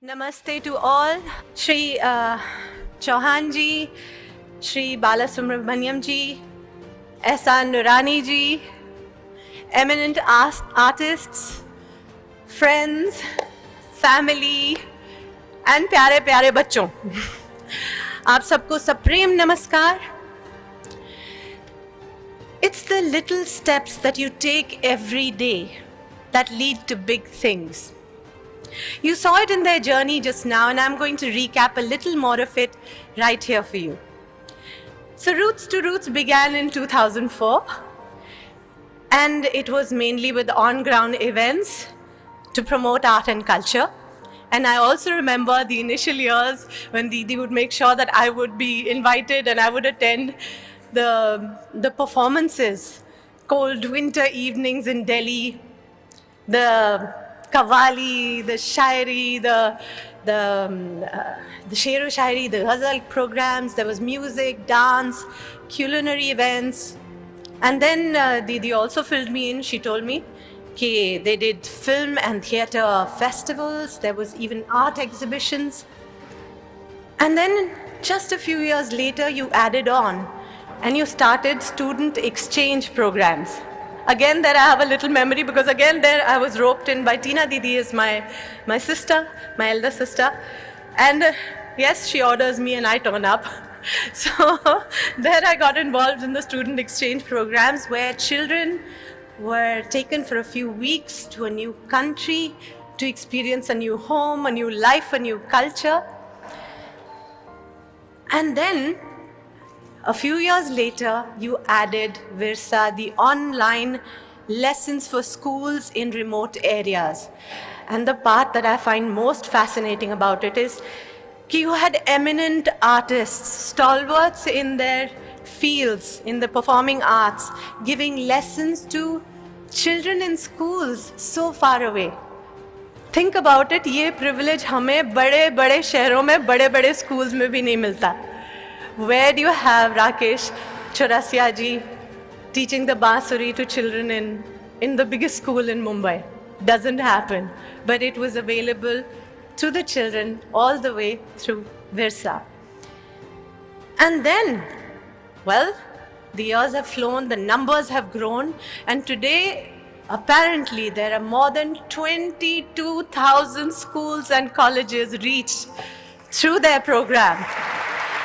Namaste to all. Shri Chauhan ji, Shri Balasubramaniam ji, Ehsan Nurani ji, eminent artists, friends, family, and प्यारे प्यारे बच्चों, आप सबको सप्रेम नमस्कार. It's the little steps that you take every day that lead to big things. You saw it in their journey just now, and I'm going to recap a little more of it right here for you. So, Roots to Roots began in 2004, and it was mainly with on ground events to promote art and culture. And I also remember the initial years when Didi would make sure that I would be invited and I would attend the performances, cold winter evenings in Delhi, the Qawwali, the Shairi, the Sher-o Shairi, the Ghazal programs. There was music, dance, culinary events. And then Didi also filled me in. She told me that they did film and theatre festivals. There was even art exhibitions. And then just a few years later, you added on and you started student exchange programs. Again, there I have a little memory because again there I was roped in by Tina Didi as my sister, my elder sister. And yes, she orders me and I turn up. So there I got involved in the student exchange programs where children were taken for a few weeks to a new country to experience a new home, a new life, a new culture. And then a few years later, you added Virsa, the online lessons for schools in remote areas. And the part that I find most fascinating about it is that you had eminent artists, stalwarts in their fields, in the performing arts, giving lessons to children in schools so far away. Think about it, ये privilege हमें बड़े बड़े शहरों में बड़े बड़े schools में भी नहीं मिलता. Where do you have Rakesh Chaurasia ji teaching the Bansuri to children in the biggest school in Mumbai? Doesn't happen. But it was available to the children all the way through Virsa. And then, well, the years have flown, the numbers have grown, and today, apparently, there are more than 22,000 schools and colleges reached through their program.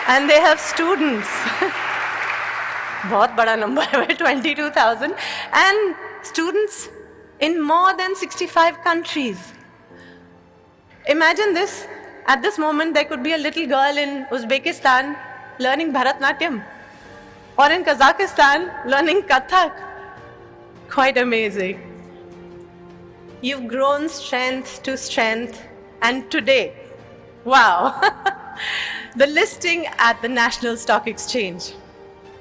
And they have students. बहुत बड़ा number है 22,000 and students in more than 65 countries. Imagine this. At this moment, there could be a little girl in Uzbekistan learning Bharatnatyam, or in Kazakhstan learning Kathak. Quite amazing. You've grown strength to strength, and today, wow. The listing at the National Stock Exchange,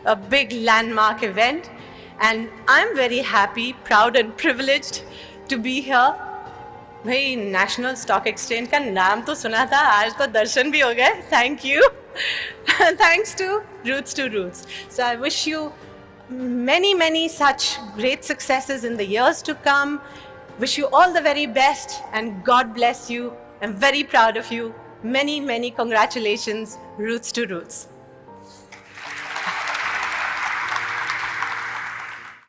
a big landmark event, and I'm very happy, proud and privileged to be here. भाई National Stock Exchange का नाम तो सुना था, आज तो दर्शन भी हो गए. Thank you. Thanks to Roots. So I wish you many such great successes in the years to come. Wish you all the very best and God bless you. I'm very proud of you. Many congratulations, Roots to Roots.